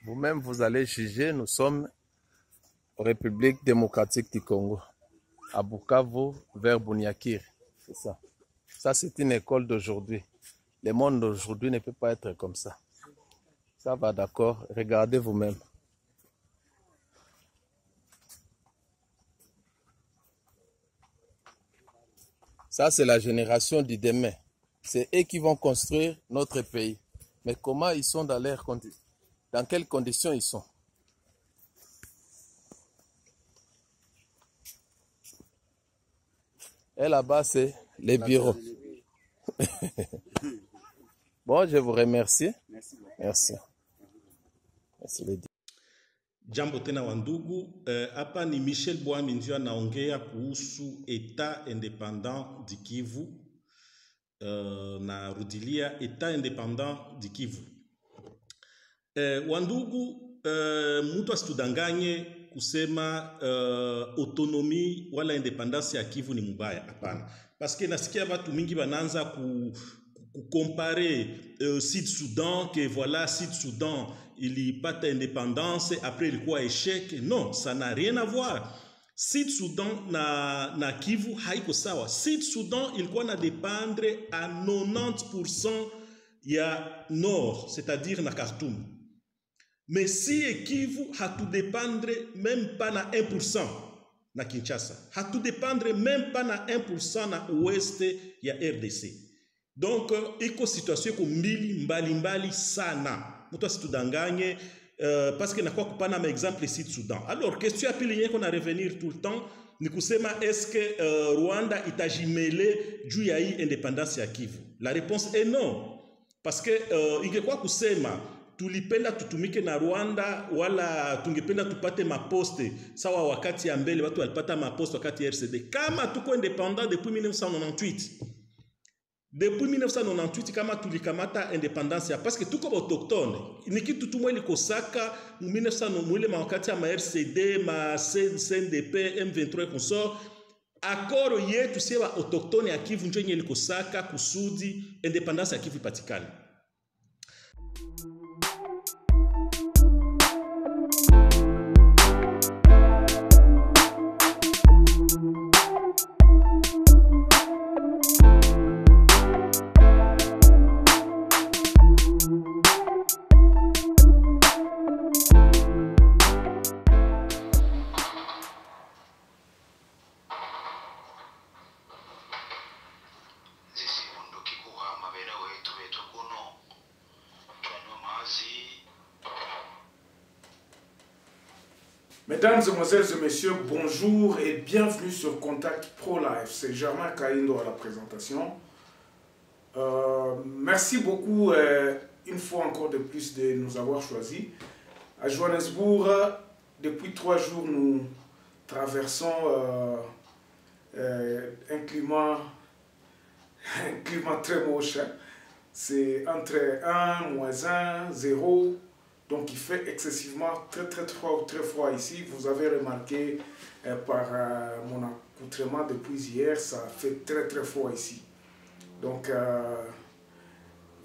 Vous-même, vous allez juger. Nous sommes en République démocratique du Congo, à Bukavu, vers Bunyakiri. C'est ça. Ça, c'est une école d'aujourd'hui. Le monde d'aujourd'hui ne peut pas être comme ça. Ça va, d'accord. Regardez vous-même. Ça, c'est la génération du demain. C'est eux qui vont construire notre pays. Mais comment ils sont dans quelles conditions ils sont? Et là-bas, c'est les bureaux. Bon, je vous remercie. Merci. Merci. Jambo tena wandugu, hapa ni Michel Bwami ndio anaongea kuhusu Etat independant du Kivu. Na rudilia Etat independant du Kivu. Wandugu, mtu asitudanganye kusema autonomie wala independance ya Kivu ni mubaya, hapana. Paske nasikia watu mingi bananza comparer Sud Soudan, que voilà, Sud Soudan, il pata indépendance, après il quoi échec. Non, ça n'a rien à voir. Sud Soudan na Kivu haiko sawa. Sud Soudan il quoi na dépendre à 90% ya nord, c'est-à-dire na Khartoum. Mais si Kivu hatu dépendre même pas na 1% na Kinshasa. Hatu dépendre même pas na 1% na ouest ya RDC. Donc, iko situation ko mbali sana. Mutu asitudanganye parce que nakuwa kupana ma exemple Sud Soudan. Alors, question ya pili yenye kona revenir tout le temps ni kusema est-ce que Rwanda itajimele juu ya hii independance ya Kivu? La réponse est non. Parce que ingekuwa kusema tulipenda tutumike na Rwanda wala tungependa tupate maposte sawa wakati ya mbele watu walipata maposte wakati ya RCD. Kama tuko independant depuis 1998. Depuis 1998 kama tulikamata independance ya parce que tuko autochtone ni kitu tumwe likosaka mu 1900 mwile wakati ya ma RCD ma CNDP M23 consort accord yetu sewa autochtone ya Kivu njo yenye likosaka kusudi independance ya Kivu ipatikane. Mesdames, Mesdemoiselles et Messieurs, bonjour et bienvenue sur Contact Pro Live. C'est Germain Kaindo à la présentation. Merci beaucoup une fois encore de plus de nous avoir choisis. À Johannesburg, depuis 3 jours, nous traversons un climat très moche. C'est entre 1, -1, 0. Donc il fait excessivement très froid ici. Vous avez remarqué par mon accoutrement depuis hier, ça fait très froid ici. Donc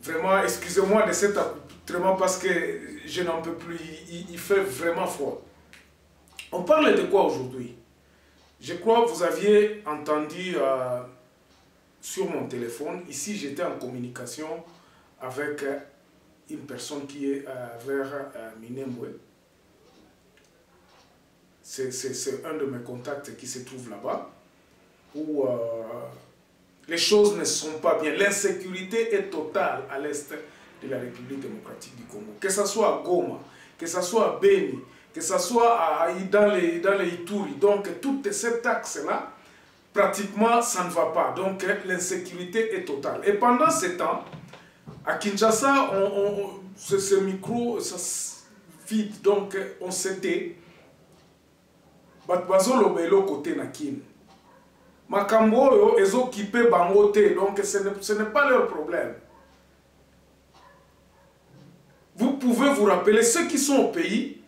vraiment, excusez-moi de cet accoutrement parce que je n'en peux plus. Il fait vraiment froid. On parle de quoi aujourd'hui? Je crois que vous aviez entendu sur mon téléphone. Ici, j'étais en communication avec une personne qui est vers Minembwe. C'est un de mes contacts qui se trouve là-bas, où les choses ne sont pas bien. L'insécurité est totale à l'est de la République démocratique du Congo. Que ce soit à Goma, que ce soit à Beni, que ce soit dans les Ituri. Donc, tout cet axe-là, pratiquement, ça ne va pas. Donc, l'insécurité est totale. Et pendant ce temps, à Kinshasa, ce micro, ça vide, donc on s'était. Batbazo le côté nakin. Makambo est occupé bangote, donc ce n'est pas leur problème. Vous pouvez vous rappeler, ceux qui sont au pays,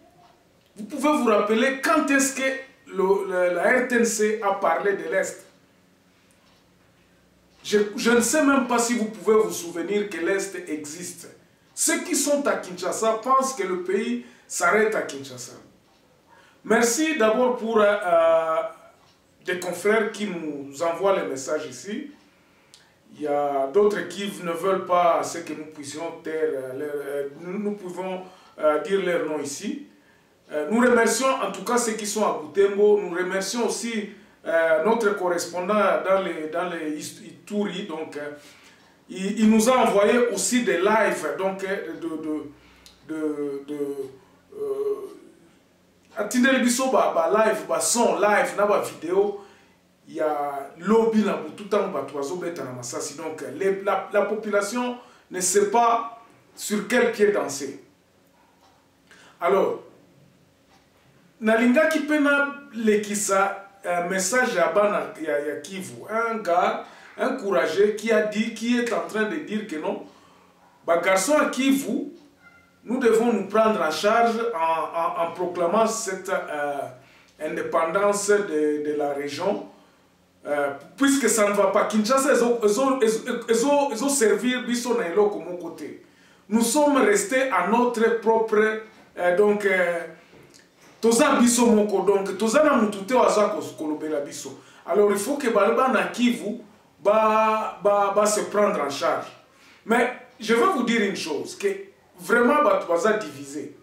vous pouvez vous rappeler quand est-ce que la RTNC a parlé de l'Est. Je ne sais même pas si vous pouvez vous souvenir que l'Est existe. Ceux qui sont à Kinshasa pensent que le pays s'arrête à Kinshasa. Merci d'abord pour des confrères qui nous envoient les messages ici. Il y a d'autres qui ne veulent pas ce que nous puissions taire, nous pouvons dire leur nom ici. Nous remercions en tout cas ceux qui sont à Butembo. Nous remercions aussi notre correspondant dans les Ituri. Donc, il nous a envoyé aussi des lives, donc atindel biso ba live, ba son live, na ba vidéo. Il y a lobby là pour tout le temps na Masasi. Donc la population ne sait pas sur quel pied danser. Alors, nalinga ki pena lekisa message à Bana ya Kivu, un gars, un courageux qui est en train de dire que non, bah garçon à Kivu, nous devons nous prendre en charge en proclamant cette indépendance de la région. Puisque ça ne va pas, Kinshasa, ils ont servi Bisso Nailo comme mon côté. Nous sommes restés à notre propre. Donc, Toza Bisso Moko, donc, Toza Namutute Wazako Kolobela Bisso. Alors, il faut que Balba Nakivu se prendre en charge. Mais je vais vous dire une chose, que vraiment, Baza divisé.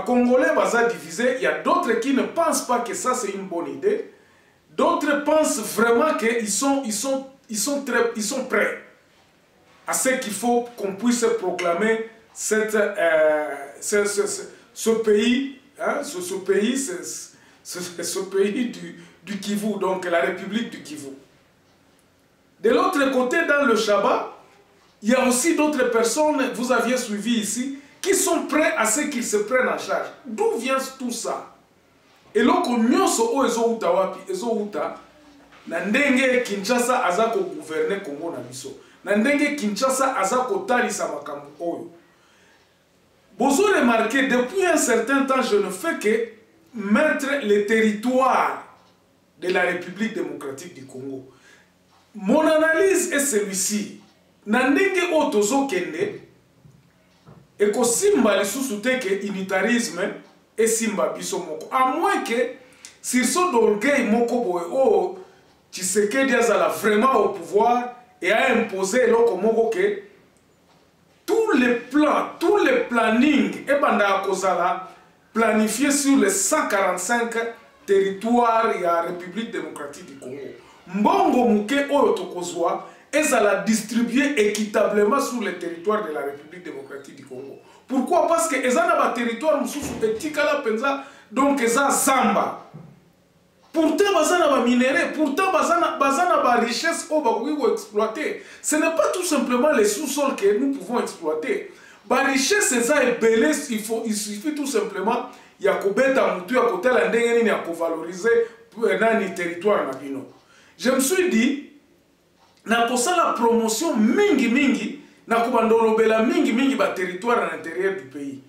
Congolais, Baza divisé, il y a d'autres qui ne pensent pas que ça c'est une bonne idée. D'autres pensent vraiment qu'ils sont prêts à ce qu'il faut qu'on puisse proclamer ce pays, hein, ce pays du Kivu, donc la République du Kivu. De l'autre côté, dans le Shabbat, il y a aussi d'autres personnes, vous aviez suivi ici, qui sont prêts à ce qu'ils se prennent en charge. D'où vient tout ça? Et loko nyonso o ezouta wapi ezouta na ndenge Kinshasa azako gouverner Congo na biso na ndenge Kinshasa azako talisa makambo oyo. Bozo remarqué depuis un certain temps je ne fais que mettre les territoires de la République démocratique du Congo. Mon analyse est celui-ci. Na ndenge o tozo kende eko simba lisusu te ke unitarisme et simba biso moko. À moins que, sur son d'orgueil moko boe, oh, Tshisekedi azala vraiment au pouvoir et a imposé l'oko moko que tous les plans, tous les plannings, et banda kozala planifiés sur les 145 territoires de la République démocratique du Congo. Mbongo muke oyo tokozwa ezala distribué équitablement sur les territoires de la République démocratique du Congo. Pourquoi? Parce que les territoires penza donc eza zamba. Pourtant bazana ba minéraux, pourtant bazana ba richesse au bakoki exploiter. Ce n'est pas tout simplement les sous-sols que nous pouvons exploiter. Ba richesse eza ebele, il suffit tout simplement ya kobeta mutu ya kotela ndenge nini ya kovaloriser nani territoire na bino. Je me suis dit na kosala promotion mingi na kubandolobela mingi ba territoire à l'intérieur du pays.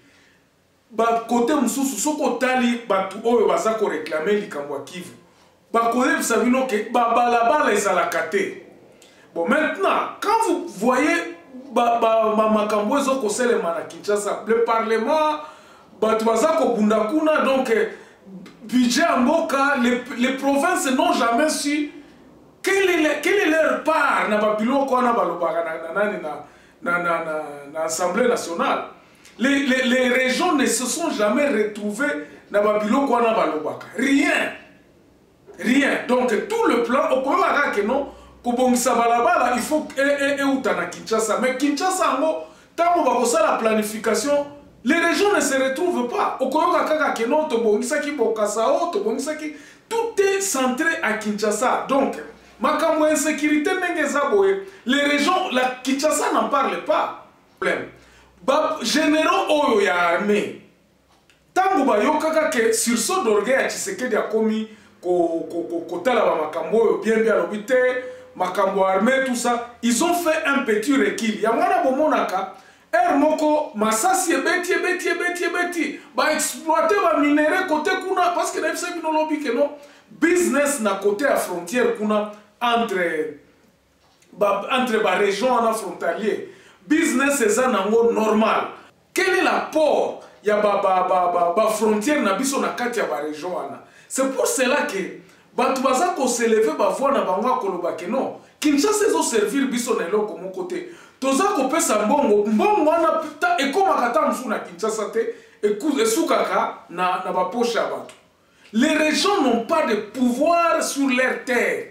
Ba côté mususu soko tali batu oyo bazako réclamer likambo Kivu. Ba côté sabino ke ba balabala ezalaka te. Bon maintenant quand vous voyez makambo ezoko selema na Kinshasa, le parlement batu bazako bundakuna donc budget mboka, les provinces n'ont jamais su quelle est leur part na babilo ko na balobaka na l'Assemblée nationale. Les régions ne se sont jamais retrouvées dans Babilo Kwana Balobaka. Rien. Donc tout le plan, au Kona que non, il faut que Kinshasa. Mais Kinshasa, tant qu'on va la planification, les régions ne se retrouvent pas. Au Kona que non, tout est centré à Kinshasa. Donc, makambo insécurité les régions, la Kinshasa n'en parle pas. Généraux oyo ya armée. Tango ba yokaka ke sur so d'orgueil ya Tshisekedi akomi kotala ba makambo oyo bien lobite, makambo armée tout ça, ils ont fait un petit recul. Ya mwana bomonaka moko masasi beti ba exploiter ba minéraux côté kuna parce que na fisa bino lobi ke non business na côté à frontière kuna entre ba région en frontalier. Business c'est un angle normal. Quel est l'apport ya ba frontière na biso na kati ya ba région wana. C'est pour cela que batu baza ko se lever ba voix na bango koloba ke non Kinshasa ezo servir biso na eloko mon côté toza ko pesa mbongo wana puta ekomaka ta msu na Kinshasa te esukaka na ba poche ya batu. Les régions n'ont pas de pouvoir sur leur terre.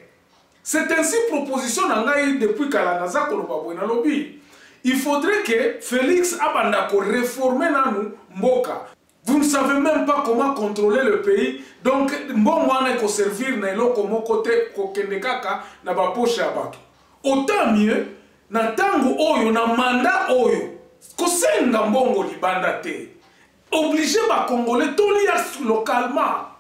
C'est ainsi proposition nangai depuis Kalanaza koloba bwena lobby. Il faudrait que Félix Abandako réforme nanu mboka. Vous ne savez même pas comment contrôler le pays. Donc, bon, on est servir na eloko mon côté kokendekaka na ba poche ya bato. Autant mieux, na tango oyo na mandat oyo kosenga mbongo libanda te. Obligé ba Congolais to lier localement,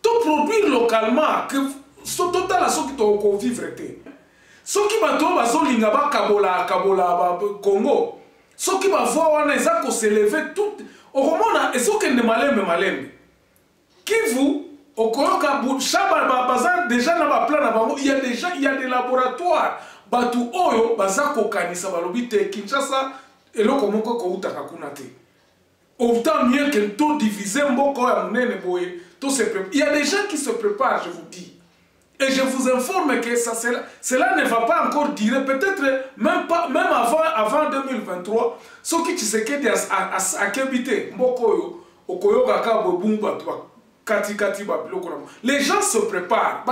to produire localement que so total so ki to ko vivre te. Soki bato bazolinga ba kabola ba Congo. Soki ba voix wana eza ko se lever tout okomona ezokende malembe Kivu okoyoka shaba baza déjà na ba plan na bango il y a des laboratoires batu oyo baza kokanisa balobi te Kinshasa eloko moko ko utaka kuna te. Autant mieux que tout diviser mboko ya munene boye tout se prépare. Il y a des gens qui se préparent, je vous dis. Et je vous informe que cela ne va pas encore durer, peut-être même avant 2023, ce qui se dit à Kébité, les gens se préparent.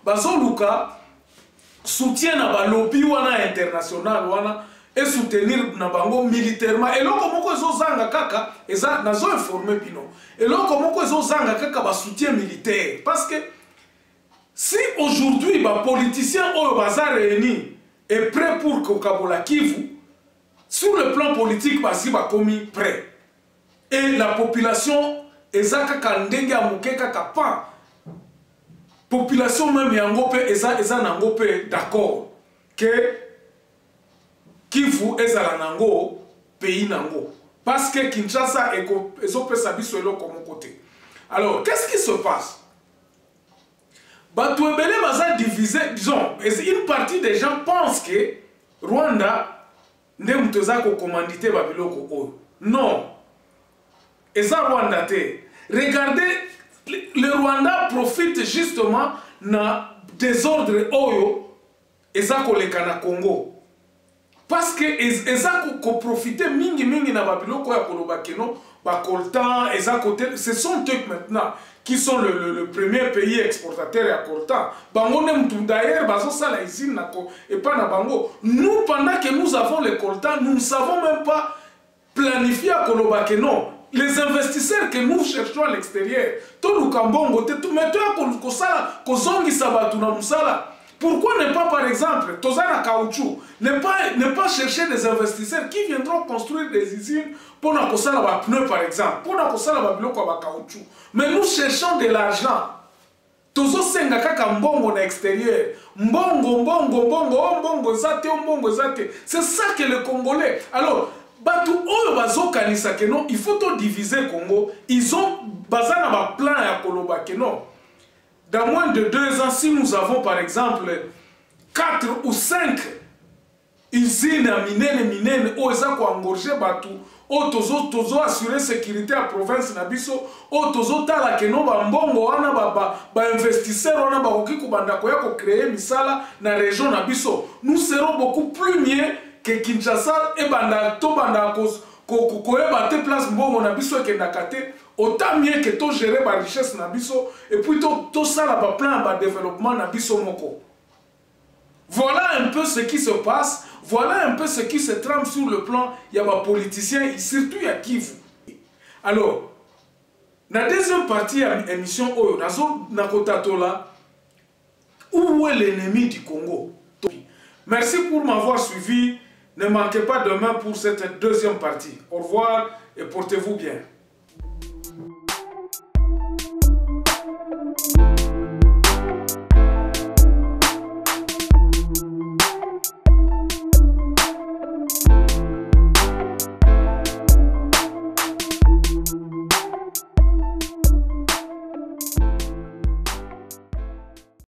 Bazoluka soutient na lobby wana international wana et soutenir na bango militairement. Et là comment ils zanga kaka eza nazo informer bino. Et là comment ils zanga kaka ba soutien militaire parce que si aujourd'hui les politiciens au bazar réunis est prêt pour Kokabola Kivu, sur le plan politique, basi ba komi prêt. Et la population ezaka kandenge amukeka kapa. Population même yangope eza nangope d'accord que Kivu ezala nango pays nango parce que Kinshasa ezopesa biso eloko mon côté. Alors, qu'est-ce qui se passe? Batouebele baza divisé, disons, une partie des gens pensent que Rwanda ne muteza ko commandité babiloko oyo. Non. Eza Rwanda te. Regardez, le Rwanda profite justement na désordre oyo eza koleka na Congo. Parce que eza ko profiter mingi na babiloko ya koloba keno ba coltan eza côté ce sont eux maintenant qui sont le premier pays exportateur à coltan. Bango nem tout d'ailleurs bazo sala usine nako et pas na bango. Nous pendant que nous avons les coltan, nous ne savons même pas planifier à koloba keno. Les investisseurs que nous cherchons à l'extérieur, tout le Kambongo, tout mettons à sala kozongi sabatu na musala. Pourquoi ne pas, par exemple, Tozana Caoutchouc, ne pas chercher des investisseurs qui viendront construire des usines pour nous construire la pneu, par exemple, pour nous construire la caoutchouc. Mais nous cherchons de l'argent. Tozo senga kaka mbongo na extérieur. Mbongo zate. C'est ça que les Congolais. Alors, batu oyo bazokanisa que non, il faut tout diviser Congo. Ils ont bazana ba plan ya koloba que non. Dans moins de 2 ans, si nous avons par exemple 4 ou 5 usines à minene, où ils ont engorgé batu, où tozo assurer sécurité à province nabiso, où tozo tala keno ba mbongo wana ba investisseur wana ba okiku bandako ya ko créer misala na région nabiso. Nous serons beaucoup plus mieux que Kinshasa et banda to banda koyeba te place mbongo nabiso e kendakate. Autant mieux que to gérer la richesse nabiso et puis to ça la plan ba développement nabiso moko. Voilà un peu ce qui se passe, voilà un peu ce qui se trame sur le plan il y a des politiciens surtout il y a Kivu. Alors, la deuxième partie de l'émission oyo nazo nakotatola où est l'ennemi du Congo. Merci pour m'avoir suivi, ne manquez pas demain pour cette deuxième partie. Au revoir et portez-vous bien.